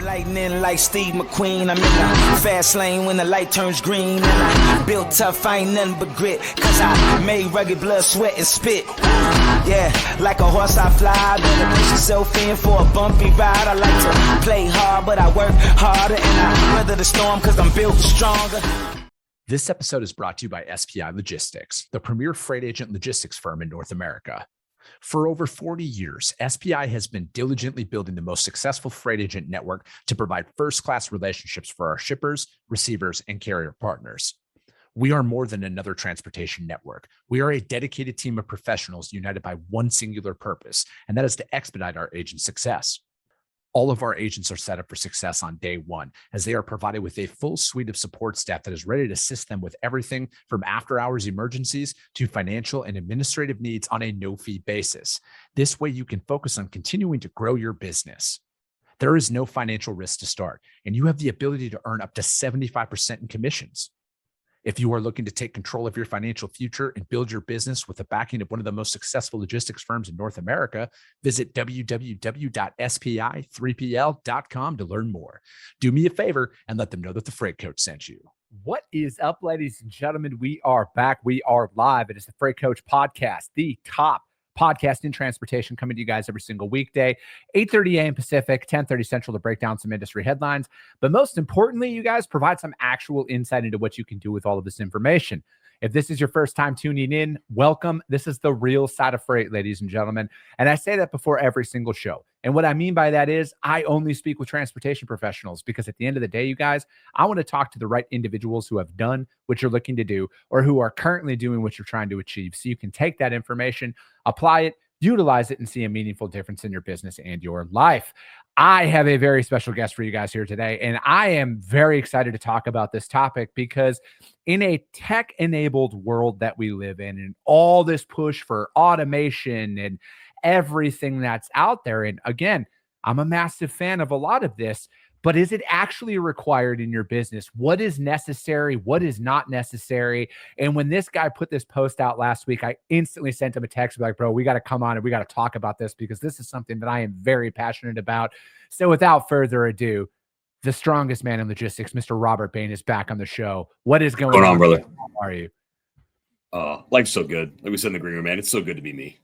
Lightning like Steve McQueen. I'm in the fast lane when the light turns green. And I built tough, I ain't nothing but grit. Cause I made rugged blood, sweat, and spit. Yeah, like a horse I fly. Better push yourself in for a bumpy ride. I like to play hard, but I work harder. And I weather the storm cause I'm built stronger. This episode is brought to you by SPI Logistics, the premier freight agent logistics firm in North America. For over 40 years, SPI has been diligently building the most successful freight agent network to provide first-class relationships for our shippers, receivers, and carrier partners. We are more than another transportation network. We are a dedicated team of professionals united by one singular purpose, and that is to expedite our agents' success. All of our agents are set up for success on day one, as they are provided with a full suite of support staff that is ready to assist them with everything from after-hours emergencies to financial and administrative needs on a no-fee basis. This way, you can focus on continuing to grow your business. There is no financial risk to start, and you have the ability to earn up to 75% in commissions. If you are looking to take control of your financial future and build your business with the backing of one of the most successful logistics firms in North America, visit www.spi3pl.com to learn more. Do me a favor and let them know that the Freight Coach sent you. What is up, ladies and gentlemen? We are back. We are live. It is the Freight Coach Podcast, the top podcast in transportation, coming to you guys every single weekday, 8:30 a.m. Pacific, 10:30 Central, to break down some industry headlines. But most importantly, you guys provide some actual insight into what you can do with all of this information. If this is your first time tuning in, welcome. This is the real side of freight, ladies and gentlemen. And I say that before every single show. And what I mean by that is I only speak with transportation professionals, because at the end of the day, you guys, I want to talk to the right individuals who have done what you're looking to do or who are currently doing what you're trying to achieve. So you can take that information, apply it, utilize it, and see a meaningful difference in your business and your life. I have a very special guest for you guys here today, and I am very excited to talk about this topic because in a tech-enabled world that we live in, and all this push for automation and everything that's out there, and again, I'm a massive fan of a lot of this, but is it actually required in your business? What is necessary? What is not necessary? And when this guy put this post out last week, I instantly sent him a text like, bro, we got to come on and we got to talk about this because this is something that I am very passionate about. So without further ado, the strongest man in logistics, Mr. Robert Bain, is back on the show. What is going on, brother? How are you? Life's so good. Like we said in the green room, man, it's so good to be me.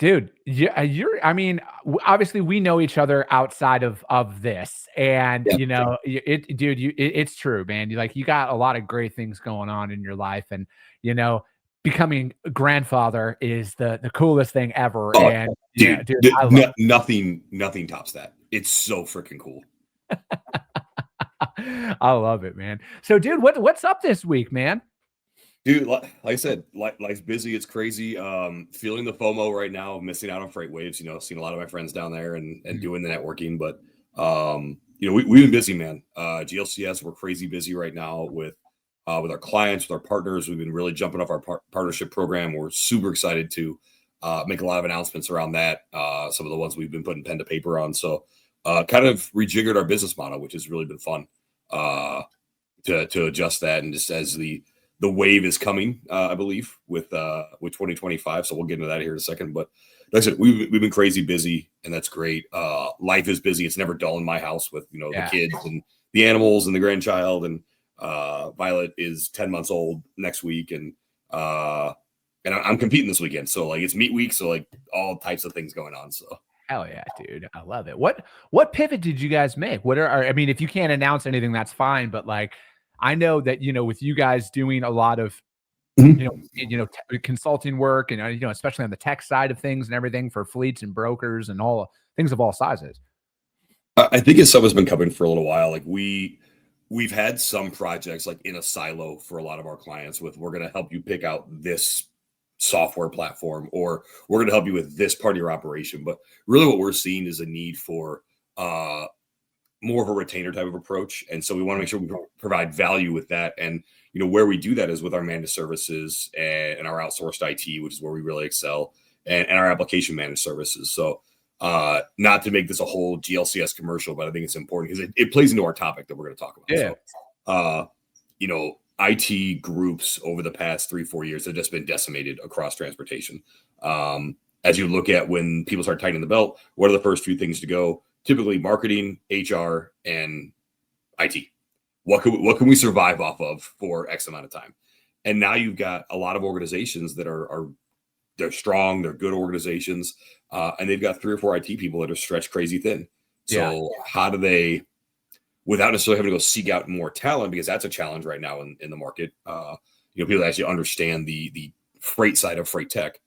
Dude, I mean, obviously we know each other outside of this, and Yeah. you know, it's true, man. You got a lot of great things going on in your life, and you know, becoming a grandfather is the coolest thing ever. Oh, And dude, I love nothing tops that. It's so freaking cool. I love it, man. So, dude, what's up this week, man? Dude, like I said, life's busy. It's crazy. Feeling the FOMO right now of missing out on freight waves. You know, seeing a lot of my friends down there and doing the networking. But you know, we've been busy, man. GLCS, we're crazy busy right now with our clients, with our partners. We've been really jumping off our partnership program. We're super excited to make a lot of announcements around that. Some of the ones we've been putting pen to paper on. So kind of rejiggered our business model, which has really been fun to adjust that. And just as the wave is coming, I believe, with 2025. So we'll get into that here in a second. But like I said, we've been crazy busy, and that's great. Life is busy. It's never dull in my house with, you know, the kids and the animals and the grandchild. And Violet is 10 months old next week. And I'm competing this weekend. So like it's meet week. So like all types of things going on. So Hell yeah, dude. I love it. What pivot did you guys make? I mean, if you can't announce anything, that's fine. But like, I know that, you know, with you guys doing a lot of, consulting work and, especially on the tech side of things and everything for fleets and brokers and all things of all sizes. I think it's something that's been coming for a little while. Like we've had some projects like in a silo for a lot of our clients with, we're going to help you pick out this software platform, or we're going to help you with this part of your operation. But really what we're seeing is a need for more of a retainer type of approach. And so we want to make sure we provide value with that. And, you know, where we do that is with our managed services and our outsourced IT, which is where we really excel, and our application managed services. So not to make this a whole GLCS commercial, but I think it's important because it plays into our topic that we're going to talk about. Yeah. So, IT groups over the past 3-4 years have just been decimated across transportation. As you look at when people start tightening the belt, what are the first few things to go? typically marketing, HR, and IT. What can we survive off of for X amount of time? And now you've got a lot of organizations that they're strong, they're good organizations, and they've got 3 or 4 IT people that are stretched crazy thin. So how do they, without necessarily having to go seek out more talent, because that's a challenge right now in the market, people that actually understand the freight side of freight tech,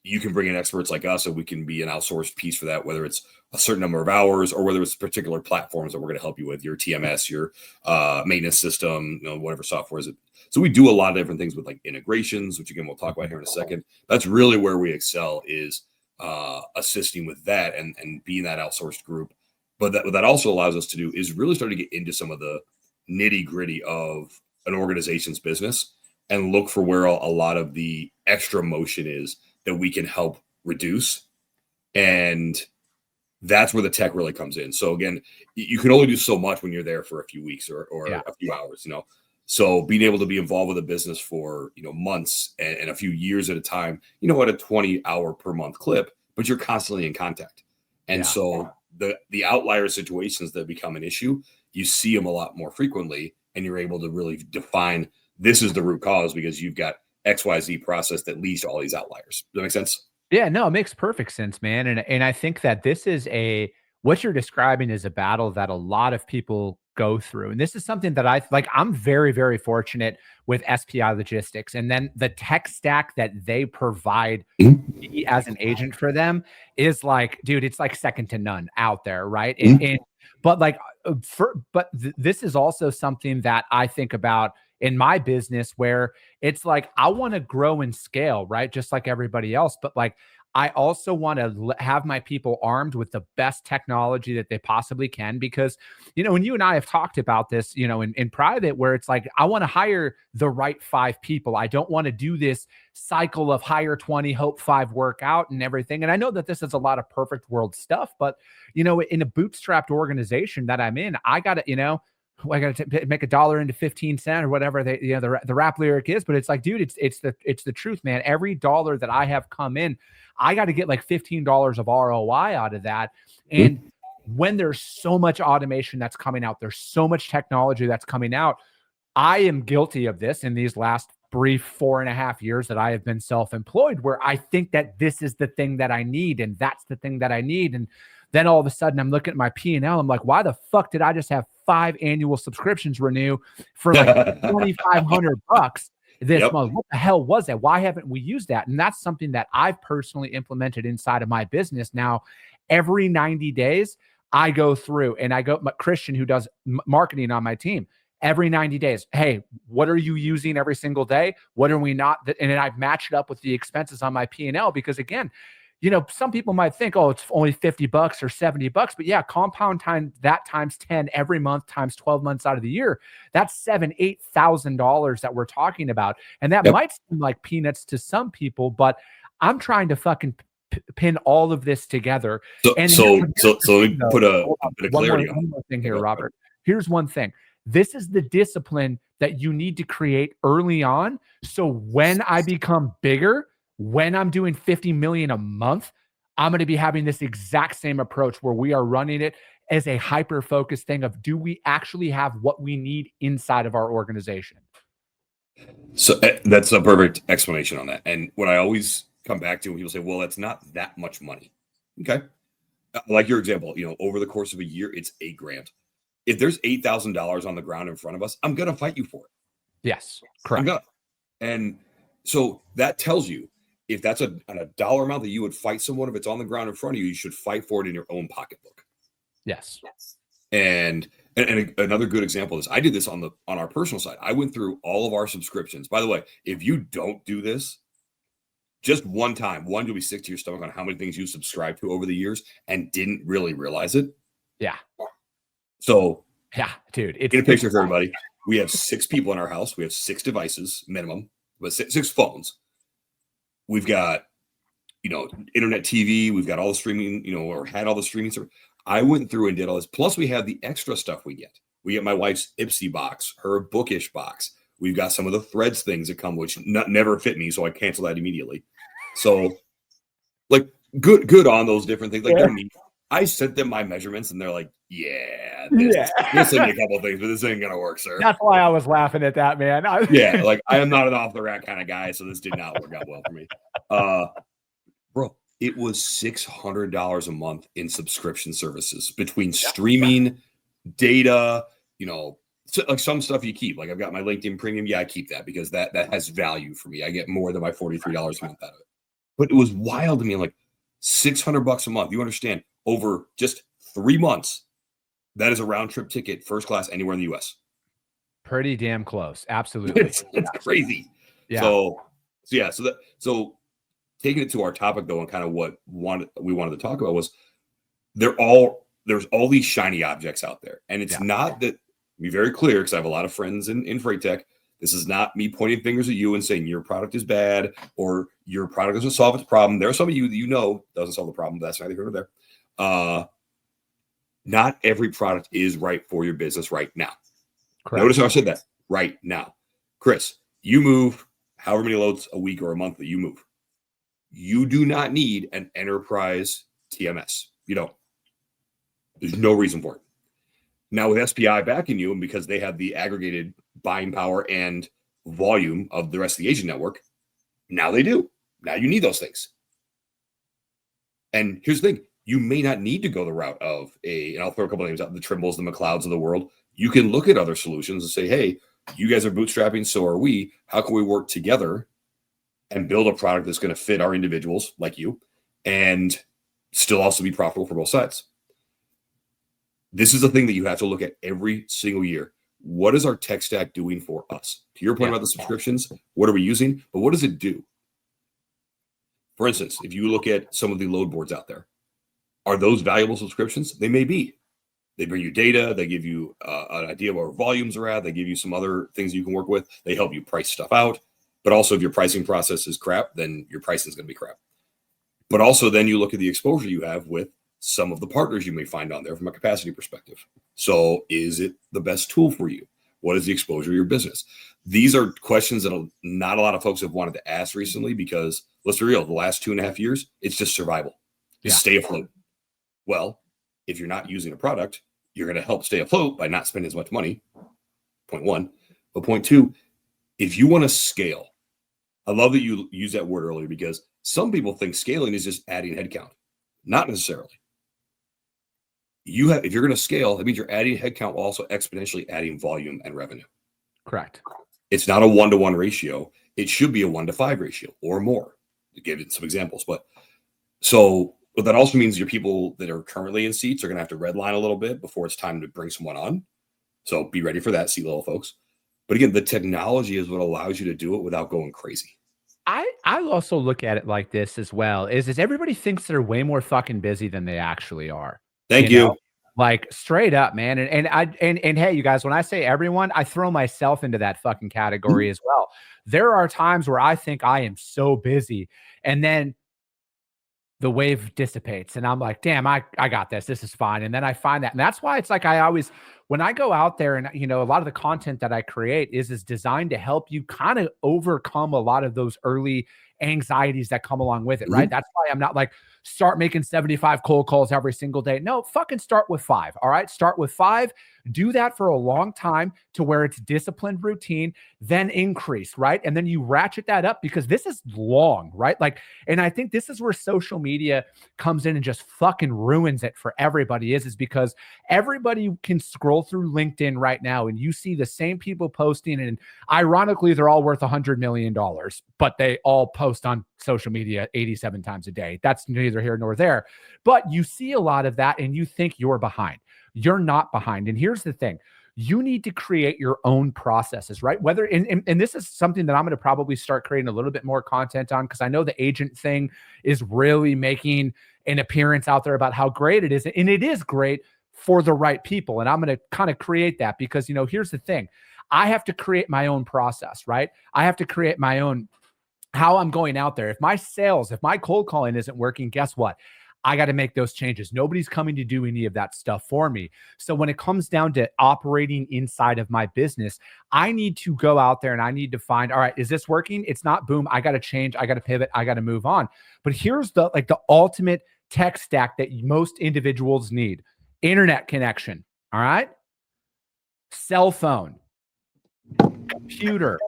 you can bring in experts like us, and we can be an outsourced piece for that, whether it's a certain number of hours or whether it's particular platforms that we're going to help you with, your TMS, your maintenance system, whatever software is it. So we do a lot of different things with like integrations, which again, we'll talk about here in a second. That's really where we excel, is assisting with that and being that outsourced group. But what that also allows us to do is really start to get into some of the nitty gritty of an organization's business and look for where a lot of the extra motion is that we can help reduce. And that's where the tech really comes in. So again, you can only do so much when you're there for a few weeks or a few hours, So being able to be involved with a business for, months and a few years at a time, at a 20-hour per month clip, but you're constantly in contact. And so the outlier situations that become an issue, you see them a lot more frequently, and you're able to really define this is the root cause because you've got XYZ process that leads to all these outliers. Does that make sense? Yeah, no, it makes perfect sense, man. And I think that this is what you're describing is a battle that a lot of people go through. And this is something that I'm very, very fortunate with SPI Logistics. And then the tech stack that they provide me as an agent for them is like, dude, it's like second to none out there. Right. This is also something that I think about in my business, where it's like, I want to grow and scale, right? Just like everybody else. But like, I also want to have my people armed with the best technology that they possibly can, because, when you and I have talked about this, in private, where it's like, I want to hire the right 5 people. I don't want to do this cycle of hire 20, hope 5 work out and everything. And I know that this is a lot of perfect world stuff, but, in a bootstrapped organization that I'm in, I got to, I got to make $1 into 15 cents or whatever the rap lyric is. But it's like, dude, it's the truth, man. Every dollar that I have come in, I got to get like $15 of ROI out of that. And when there's so much automation that's coming out, there's so much technology that's coming out. I am guilty of this in these last brief 4.5 years that I have been self-employed, where I think that this is the thing that I need, and that's the thing that I need. And then all of a sudden I'm looking at my P&L. I'm like, why the fuck did I just have 5 annual subscriptions renew for like $2,500 this month? What the hell was that? Why haven't we used that? And that's something that I've personally implemented inside of my business. Now, every 90 days, I go through and I go, Christian, who does marketing on my team, every 90 days, hey, what are you using every single day? What are we not? And then I've matched it up with the expenses on my P&L, because again, some people might think, oh, it's only $50 or $70, but yeah, compound time that times 10 every month times 12 months out of the year. That's $7,000-$8,000 that we're talking about. And that might seem like peanuts to some people, but I'm trying to fucking pin all of this together. So we put a bit of clarity on one more thing here, Robert. Here's one thing. This is the discipline that you need to create early on. So when I become bigger, when I'm doing 50 million a month, I'm going to be having this exact same approach where we are running it as a hyper-focused thing of, do we actually have what we need inside of our organization? So that's a perfect explanation on that. And what I always come back to when people say, well, that's not that much money. Okay. Like your example, over the course of a year, it's $8,000. If there's $8,000 on the ground in front of us, I'm going to fight you for it. Yes. Correct. And so that tells you, if that's a dollar amount that you would fight someone, if it's on the ground in front of you, you should fight for it in your own pocketbook. Yes. And another good example is, I did this on our personal side. I went through all of our subscriptions. By the way, if you don't do this, just one time, you'll be sick to your stomach on how many things you subscribed to over the years and didn't really realize it. Yeah. So yeah, dude, get a picture for everybody. We have 6 people in our house. We have 6 devices minimum, but 6 phones. We've got, internet TV. We've got all the streaming, or had all the streaming stuff. I went through and did all this. Plus, we have the extra stuff we get. We get my wife's Ipsy box, her Bookish box. We've got some of the Threads things that come, which never fit me, so I cancel that immediately. So, like, good on those different things. Like, they're neat. I sent them my measurements, and they're like, this sent me a couple of things, but this ain't gonna work, sir. That's why I was laughing at that, man. Yeah, like I am not an off the rack kind of guy, so this did not work out well for me. Bro, it was $600 a month in subscription services between streaming, data, so, like some stuff you keep. Like I've got my LinkedIn Premium. Yeah, I keep that because that has value for me. I get more than my $43 a month out of it. But it was wild to me. Like $600 a month. You understand? Over just 3 months, that is a round trip ticket, first class, anywhere in the U.S. Pretty damn close. Absolutely. It's crazy. Yeah. So taking it to our topic though, and kind of what we wanted to talk about was there's all these shiny objects out there, and it's not that. Be very clear, because I have a lot of friends in freight tech. This is not me pointing fingers at you and saying your product is bad or your product doesn't solve its problem. There are some of you that doesn't solve the problem. But that's neither here nor there. Not every product is right for your business right now. Correct. Notice how I said that right now. Chris, you move however many loads a week or a month that you move. You do not need an enterprise TMS. You don't. There's no reason for it. Now with SPI backing you, and because they have the aggregated buying power and volume of the rest of the agent network, now they do. Now you need those things. And here's the thing. You may not need to go the route of and I'll throw a couple of names out, the Trimbles, the McLeods of the world. You can look at other solutions and say, hey, you guys are bootstrapping, so are we. How can we work together and build a product that's going to fit our individuals like you and still also be profitable for both sides? This is a thing that you have to look at every single year. What is our tech stack doing for us? To your point about the subscriptions, what are we using? But what does it do? For instance, if you look at some of the load boards out there, are those valuable subscriptions? They may be. They bring you data. They give you an idea of where volumes are at. They give you some other things you can work with. They help you price stuff out. But also, if your pricing process is crap, then your pricing is going to be crap. But also, then you look at the exposure you have with some of the partners you may find on there from a capacity perspective. So is it the best tool for you? What is the exposure of your business? These are questions that not a lot of folks have wanted to ask recently because, let's be real, the last 2.5 years, it's just survival. Just stay afloat. Well, if you're not using a product, you're going to help stay afloat by not spending as much money. Point one. But point two, if you want to scale, I love that you used that word earlier because some people think scaling is just adding headcount. Not necessarily. If you're going to scale, that means you're adding headcount while also exponentially adding volume and revenue. Correct. It's not a 1-to-1 ratio. It should be a 1-to-5 ratio or more, to give it some examples. But that also means your people that are currently in seats are going to have to redline a little bit before it's time to bring someone on. So be ready for that, seat level folks. But again, the technology is what allows you to do it without going crazy. I also look at it like this as well, is everybody thinks they're way more fucking busy than they actually are. Thank you. Like straight up, man. And hey, you guys, when I say everyone, I throw myself into that fucking category as well. There are times where I think I am so busy and then the wave dissipates and I'm like, damn, I got this. This is fine. And then I find that. And that's why it's like I always, when I go out there and, a lot of the content that I create is designed to help you kind of overcome a lot of those early anxieties that come along with it, right? That's why I'm not like, start making 75 cold calls every single day. No, fucking start with 5. All right. Start with 5. Do that for a long time to where it's disciplined routine, then increase, right? And then you ratchet that up because this is long, right? Like, and I think this is where social media comes in and just fucking ruins it for everybody is because everybody can scroll through LinkedIn right now and you see the same people posting and ironically, they're all worth $100 million, but they all post on social media 87 times a day. That's neither here nor there, but you see a lot of that and you think you're behind. You're not behind. And here's the thing. You need to create your own processes, right? Whether, and this is something that I'm going to probably start creating a little bit more content on because I know the agent thing is really making an appearance out there about how great it is. And it is great for the right people. And I'm going to kind of create that because, here's the thing. I have to create my own process, right? I have to create my own how I'm going out there. If my cold calling isn't working, guess what? I got to make those changes. Nobody's coming to do any of that stuff for me. So when it comes down to operating inside of my business, I need to go out there and I need to find, all right, is this working? It's not, boom. I got to change. I got to pivot. I got to move on. But here's the ultimate tech stack that most individuals need. Internet connection, all right? Cell phone, computer,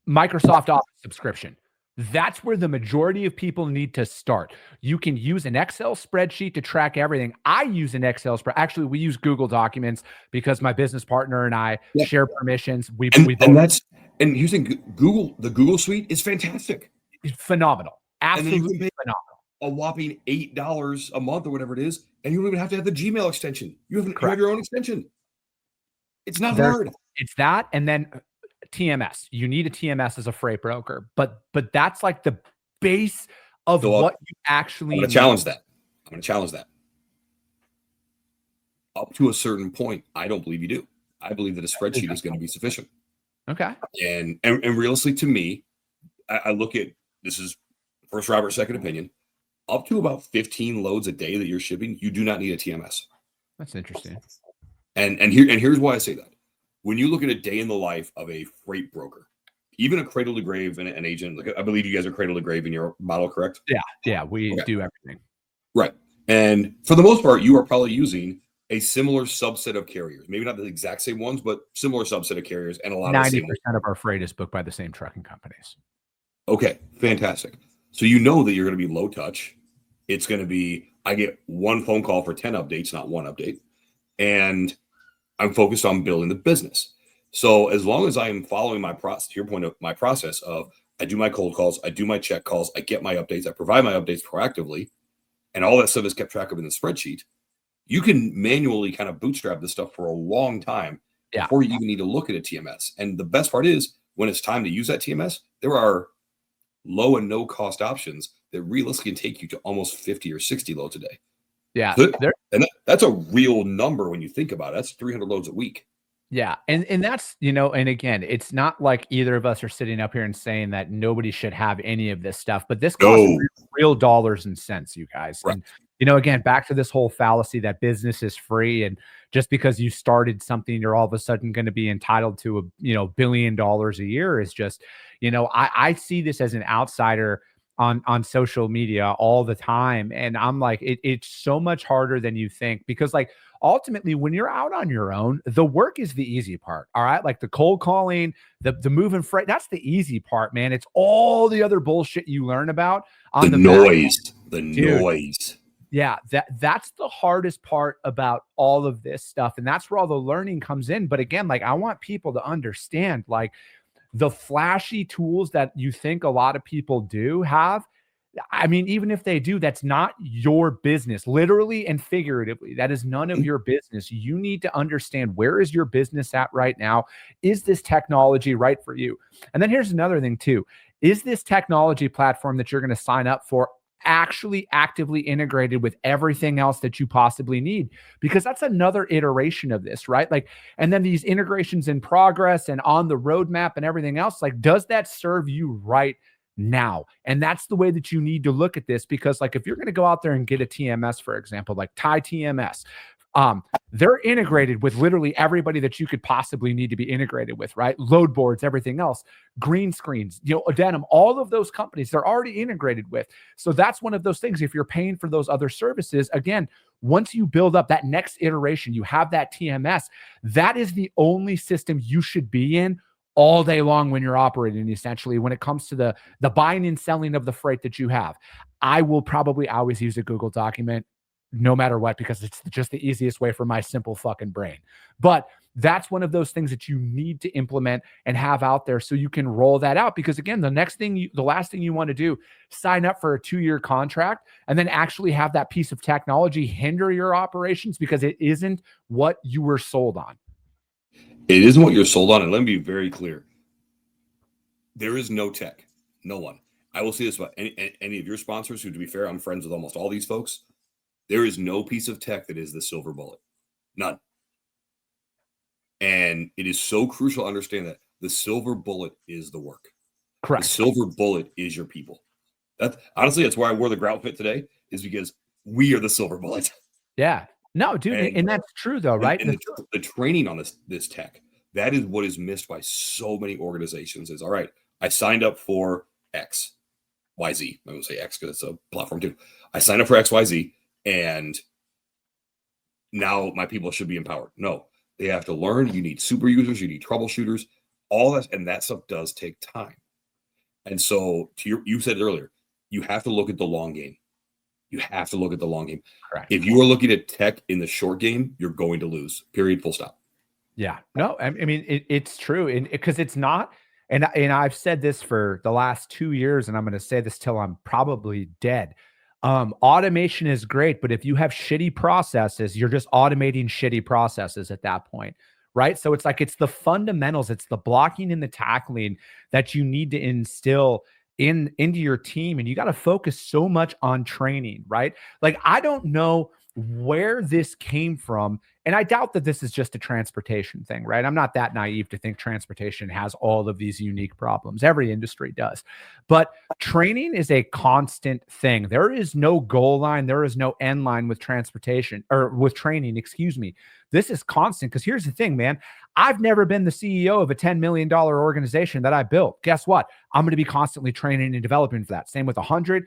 Microsoft Office subscription. That's where the majority of people need to start. You can use an Excel spreadsheet to track everything. I use an Excel spreadsheet. Actually, we use Google Documents because my business partner and I share permissions. And using Google, the Google Suite is fantastic. Phenomenal. Absolutely phenomenal. A whopping $8 a month or whatever it is, and you don't even have to have the Gmail extension. You have your own extension. It's not hard. It's that, and then TMS. You need a TMS as a freight broker, but that's like the base of what you actually I'm going to challenge that. Up to a certain point, I don't believe you do. I believe that a spreadsheet is going to be sufficient. Okay. And realistically, to me, I look at, this is first Robert, second opinion, up to about 15 loads a day that you're shipping, you do not need a TMS. That's interesting. And here's why I say that. When you look at a day in the life of a freight broker, even a cradle to grave and an agent, like I believe you guys are cradle to grave in your model, correct? Yeah, we do everything. Right. And for the most part, you are probably using a similar subset of carriers, maybe not the exact same ones, but similar subset of carriers, and a lot 90% of our freight is booked by the same trucking companies. Okay, fantastic. So you know that you're going to be low touch. It's going to be, I get one phone call for 10 updates, not one update. And I'm focused on building the business. So as long as I am following my process, to your point of my process of I do my cold calls, I do my check calls, I get my updates, I provide my updates proactively, and all that stuff is kept track of in the spreadsheet, you can manually kind of bootstrap this stuff for a long time before you even need to look at a TMS. And the best part is when it's time to use that TMS, there are low and no cost options that realistically can take you to almost 50 or 60 loads a day. Yeah. And that's a real number when you think about it. That's 300 loads a week. Yeah. And that's, and again, it's not like either of us are sitting up here and saying that nobody should have any of this stuff, but this costs real dollars and cents, you guys. Right. And, again, back to this whole fallacy that business is free. And just because you started something, you're all of a sudden going to be entitled to $1 billion a year is just, I see this as an outsider on social media all the time. And I'm like, it's so much harder than you think, because like ultimately when you're out on your own, the work is the easy part. All right. Like the cold calling, the moving freight, that's the easy part, man. It's all the other bullshit you learn about on the noise. Yeah. That's the hardest part about all of this stuff. And that's where all the learning comes in. But again, like I want people to understand, like, the flashy tools that you think a lot of people do have, I mean, even if they do, that's not your business, literally and figuratively. That is none of your business. You need to understand, where is your business at right now? Is this technology right for you? And then here's another thing too. Is this technology platform that you're going to sign up for actually actively integrated with everything else that you possibly need? Because that's another iteration of this, right? Like, and then these integrations in progress and on the roadmap and everything else, like, does that serve you right now? And that's the way that you need to look at this, because like, if you're going to go out there and get a TMS, for example, like Thai TMS, they're integrated with literally everybody that you could possibly need to be integrated with, right? Load boards, everything else, green screens, Denim, all of those companies, they're already integrated with. So that's one of those things. If you're paying for those other services, again, once you build up that next iteration, you have that TMS, that is the only system you should be in all day long when you're operating, essentially, when it comes to the buying and selling of the freight that you have. I will probably always use a Google document no matter what, because it's just the easiest way for my simple fucking brain. But that's one of those things that you need to implement and have out there so you can roll that out. Because again, the last thing you want to do, sign up for a 2-year contract and then actually have that piece of technology hinder your operations because it isn't what you were sold on. It isn't what you're sold on. And let me be very clear. There is no tech. No one. I will say this about any of your sponsors who, to be fair, I'm friends with almost all these folks. There is no piece of tech that is the silver bullet. None. And it is so crucial to understand that the silver bullet is the work. Correct. The silver bullet is your people. Honestly, that's why I wore the grout fit today, is because we are the silver bullet. Yeah. No, dude. And that's true though, right? And the training on this tech, that is what is missed by so many organizations is, all right, I signed up for X. YZ. I'm going to say X because it's a platform too. I signed up for XYZ, and now my people should be empowered. No, they have to learn. You need super users. You need troubleshooters. All that, and that stuff does take time. And so, you said it earlier, you have to look at the long game. You have to look at the long game. Correct. If you are looking at tech in the short game, you're going to lose. Period. Full stop. Yeah. No, I mean, it's true. And because it's not, and I've said this for the last 2 years, and I'm going to say this till I'm probably dead. Automation is great, but if you have shitty processes, you're just automating shitty processes at that point. Right. So it's like, it's the fundamentals, it's the blocking and the tackling that you need to instill into your team. And you got to focus so much on training, right? Like, I don't know where this came from. And I doubt that this is just a transportation thing, right? I'm not that naive to think transportation has all of these unique problems. Every industry does. But training is a constant thing. There is no goal line. There is no end line with transportation or with training, excuse me. This is constant because here's the thing, man. I've never been the CEO of a $10 million organization that I built. Guess what? I'm going to be constantly training and developing for that. Same with 100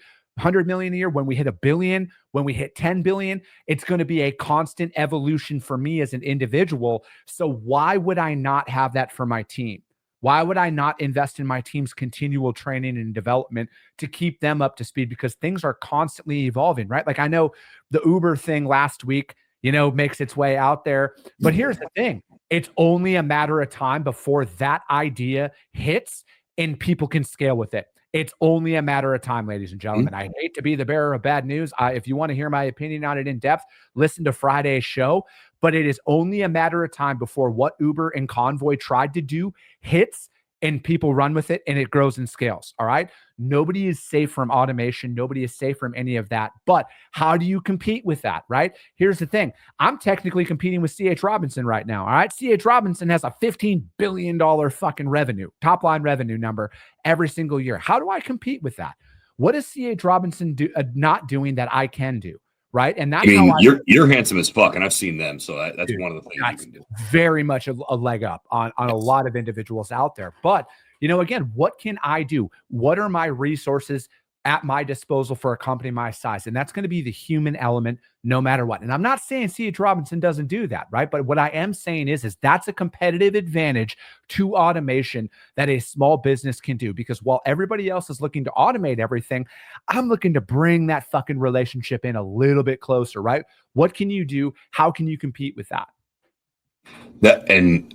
million a year. When we hit 1 billion, when we hit 10 billion, it's going to be a constant evolution for me as an individual. So why would I not have that for my team? Why would I not invest in my team's continual training and development to keep them up to speed? Because things are constantly evolving, right? Like, I know the Uber thing last week, makes its way out there. But here's the thing. It's only a matter of time before that idea hits and people can scale with it. It's only a matter of time, ladies and gentlemen. I hate to be the bearer of bad news. If you want to hear my opinion on it in depth, listen to Friday's show. But it is only a matter of time before what Uber and Convoy tried to do hits and people run with it and it grows and scales. All right. Nobody is safe from automation. Nobody is safe from any of that. But how do you compete with that? Right. Here's the thing. I'm technically competing with C.H. Robinson right now. All right. C.H. Robinson has a $15 billion fucking revenue, top line revenue number every single year. How do I compete with that? What is C.H. Robinson not doing that I can do? Right. And that's how you're handsome as fuck. And I've seen them. So that's one of the things you can do. Very much a leg up on a lot of individuals out there. But, again, what can I do? What are my resources at my disposal for a company my size? And that's going to be the human element no matter what. And I'm not saying C.H. Robinson doesn't do that, right? But what I am saying is that's a competitive advantage to automation that a small business can do. Because while everybody else is looking to automate everything, I'm looking to bring that fucking relationship in a little bit closer, right? What can you do? How can you compete with that? And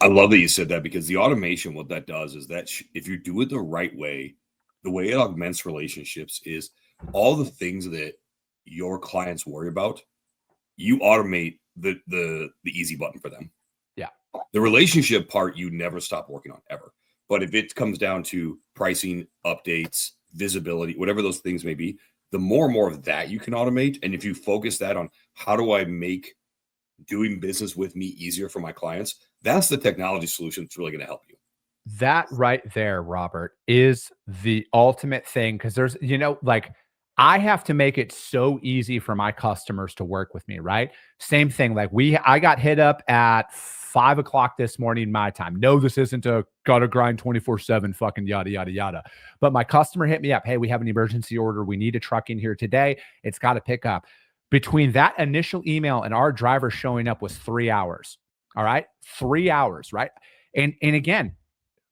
I love that you said that, because the automation, what that does is that if you do it the right way, the way it augments relationships is all the things that your clients worry about, you automate the easy button for them. Yeah. The relationship part, you never stop working on ever. But if it comes down to pricing, updates, visibility, whatever those things may be, the more and more of that you can automate. And if you focus that on how do I make doing business with me easier for my clients, that's the technology solution that's really going to help you. That right there, Robert, is the ultimate thing. Because there's, I have to make it so easy for my customers to work with me, right? Same thing. Like I got hit up at 5 o'clock this morning, my time. No, this isn't a gotta grind 24/7 fucking yada, yada, yada. But my customer hit me up. Hey, we have an emergency order. We need a truck in here today. It's got to pick up. Between that initial email and our driver showing up was 3 hours. All right. 3 hours. Right. And again,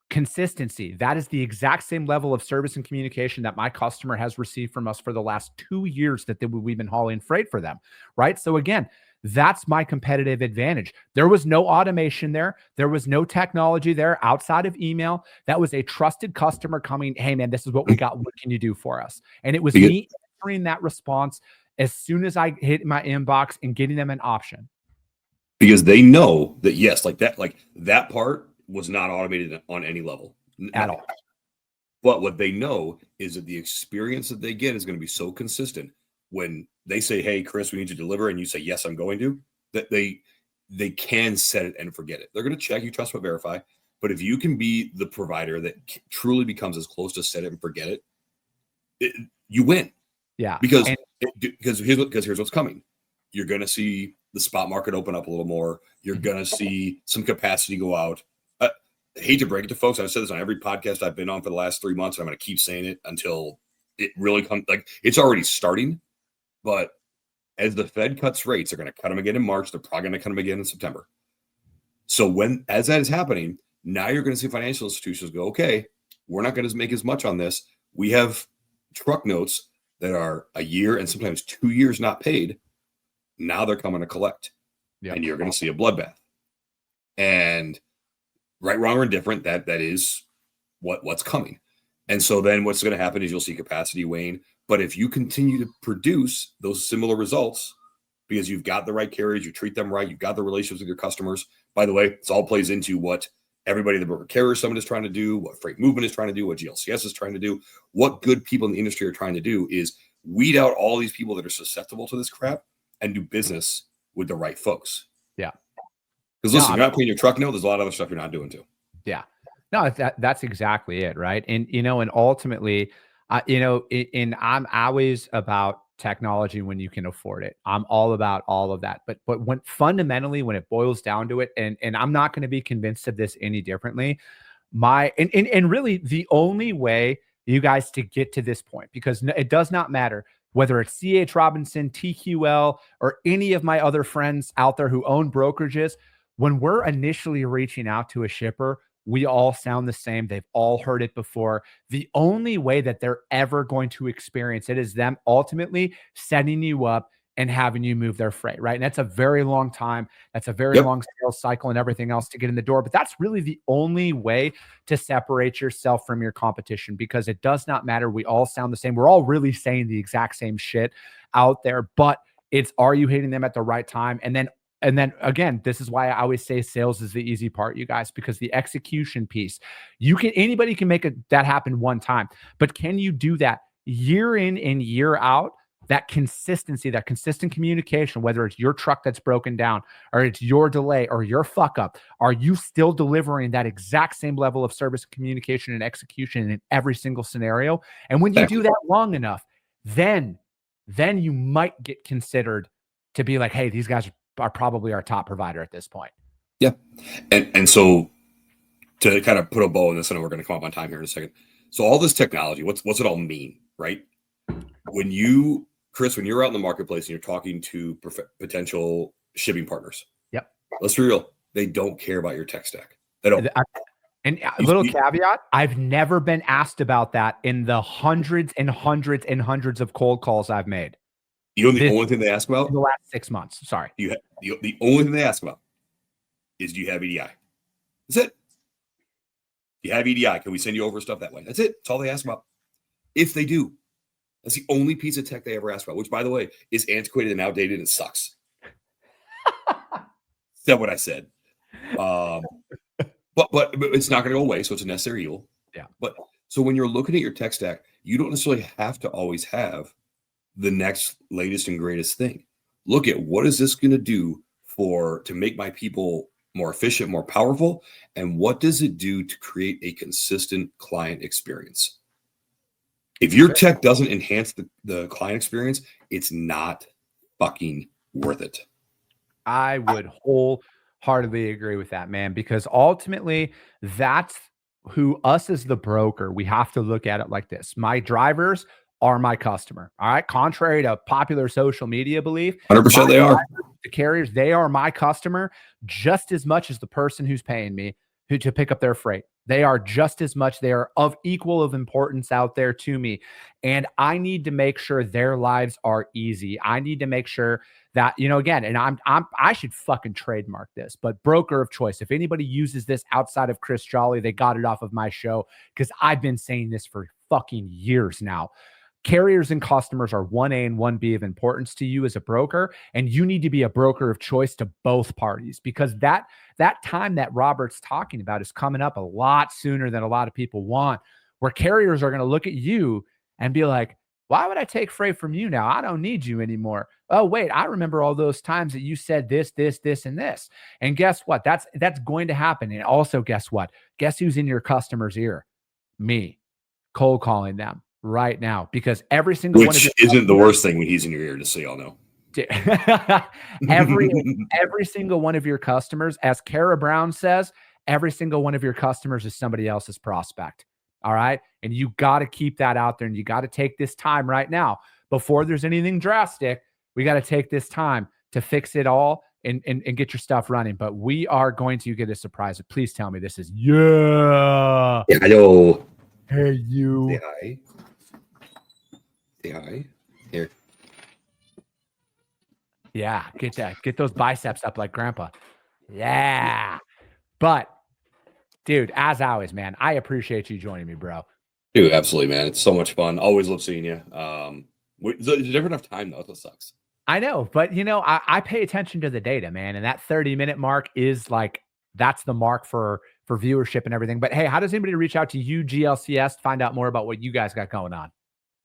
consistency. That is the exact same level of service and communication that my customer has received from us for the last 2 years that we've been hauling freight for them. Right. So again, that's my competitive advantage. There was no automation there. There was no technology there outside of email. That was a trusted customer coming, hey man, this is what we got. What can you do for us? And it was me answering that response as soon as I hit my inbox and getting them an option. Because they know that, yes, like that part was not automated on any level at all. But what they know is that the experience that they get is going to be so consistent when they say, hey, Chris, we need to deliver. And you say, yes, I'm going to, that they can set it and forget it. They're going to check, you trust but verify. But if you can be the provider that truly becomes as close to set it and forget it, you win. Yeah. Because here's what's coming. You're going to see the spot market open up a little more. You're going to see some capacity go out. I hate to break it to folks. I've said this on every podcast I've been on for the last 3 months, and I'm going to keep saying it until it really comes like it's already starting, but as the Fed cuts rates, they're going to cut them again in March. They're probably going to cut them again in September. So as that is happening, now you're going to see financial institutions go, okay, we're not going to make as much on this. We have truck notes that are a year and sometimes 2 years not paid. Now they're coming to collect, and you're going to see a bloodbath. And right, wrong, or indifferent, that is what's coming. And so then what's going to happen is you'll see capacity wane. But if you continue to produce those similar results because you've got the right carriers, you treat them right, you've got the relationships with your customers. By the way, this all plays into what everybody, the broker carrier summit is trying to do, what freight movement is trying to do, what GLCS is trying to do, what good people in the industry are trying to do is weed out all these people that are susceptible to this crap and do business with the right folks. Yeah. Because listen, you're not paying your truck note. There's a lot of other stuff you're not doing too. Yeah. No, that's exactly it. Right. And, and ultimately, I'm always about technology when you can afford it. I'm all about all of that. But when fundamentally, when it boils down to it, and I'm not going to be convinced of this any differently, and really the only way you guys to get to this point, because it does not matter whether it's CH Robinson, TQL, or any of my other friends out there who own brokerages, when we're initially reaching out to a shipper, we all sound the same. They've all heard it before. The only way that they're ever going to experience it is them ultimately setting you up and having you move their freight, right? And that's a very long time. That's a very long sales cycle and everything else to get in the door. But that's really the only way to separate yourself from your competition, because it does not matter. We all sound the same. We're all really saying the exact same shit out there, but it's, are you hitting them at the right time? And then again, this is why I always say sales is the easy part, you guys, because the execution piece, anybody can make that happen one time, but can you do that year in and year out? That consistency, that consistent communication, whether it's your truck that's broken down or it's your delay or your fuck up, are you still delivering that exact same level of service, communication, and execution in every single scenario? And when you do that long enough, then you might get considered to be like, hey, these guys are probably our top provider at this point. Yeah. And so to kind of put a bow on this, and we're going to come up on time here in a second. So all this technology, what's it all mean, right? Chris, when you're out in the marketplace and you're talking to potential shipping partners, let's be real, they don't care about your tech stack. They don't. And a little caveat, I've never been asked about that in the hundreds and hundreds and hundreds of cold calls I've made. The only thing they ask about? In the last 6 months, sorry. The only thing they ask about is, do you have EDI? That's it. Do you have EDI? Can we send you over stuff that way? That's it. That's all they ask about. If they do. That's the only piece of tech they ever ask about, which, by the way, is antiquated and outdated and sucks. Is that what I said? But it's not going to go away, so it's a necessary evil. Yeah. But so when you're looking at your tech stack, you don't necessarily have to always have the next latest and greatest thing. Look at, what is this going to do to make my people more efficient, more powerful, and what does it do to create a consistent client experience? If your tech doesn't enhance the client experience, it's not fucking worth it. I would wholeheartedly agree with that, man, because ultimately that's who, us as the broker, we have to look at it like this. My drivers are my customer. All right. Contrary to popular social media belief, 100% they are. The carriers, they are my customer just as much as the person who's paying me to pick up their freight. They are just as much, they are of equal of importance out there to me. And I need to make sure their lives are easy. I need to make sure that, again, and I should fucking trademark this, but broker of choice. If anybody uses this outside of Chris Jolly, they got it off of my show, because I've been saying this for fucking years now. Carriers and customers are 1A and 1B of importance to you as a broker, and you need to be a broker of choice to both parties, because that time that Robert's talking about is coming up a lot sooner than a lot of people want, where carriers are going to look at you and be like, why would I take freight from you now? I don't need you anymore. Oh, wait, I remember all those times that you said this, and this. And guess what? That's going to happen. And also, guess what? Guess who's in your customer's ear? Me. Cold calling them right now, because every single one of your isn't the worst thing when he's in your ear, just so y'all know. every single one of your customers, as Kara Brown says, every single one of your customers is somebody else's prospect. All right. And you got to keep that out there, and you got to take this time right now before there's anything drastic. We got to take this time to fix it all and get your stuff running. But we are going to get a surprise. Please tell me this is Yeah, I know. Hey, you. Say hi. Say hi. Here. Yeah, get those biceps up like grandpa. Yeah. But dude, as always, man, I appreciate you joining me, bro. Dude, absolutely, man. It's so much fun. Always love seeing you. There's never enough time though. That sucks. I know, but I pay attention to the data, man. And that 30-minute mark is like, that's the mark for viewership and everything. But hey, how does anybody reach out to you, GLCS, to find out more about what you guys got going on?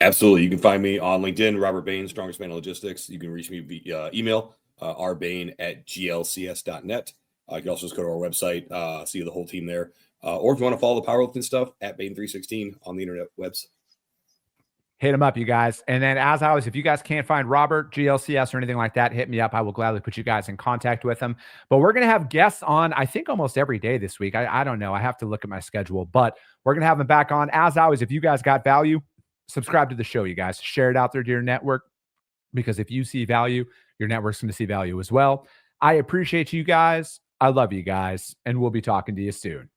Absolutely. You can find me on LinkedIn, Robert Bain, Strongest Man in Logistics. You can reach me via email, rbain@glcs.net. You can also just go to our website, see the whole team there. Or if you want to follow the powerlifting stuff, at Bain316 on the internet webs. Hit them up, you guys. And then as always, if you guys can't find Robert, GLCS, or anything like that, hit me up. I will gladly put you guys in contact with them. But we're going to have guests on, I think, almost every day this week. I don't know. I have to look at my schedule. But we're going to have them back on. As always, if you guys got value, subscribe to the show, you guys. Share it out there to your network, because if you see value, your network's going to see value as well. I appreciate you guys. I love you guys. And we'll be talking to you soon.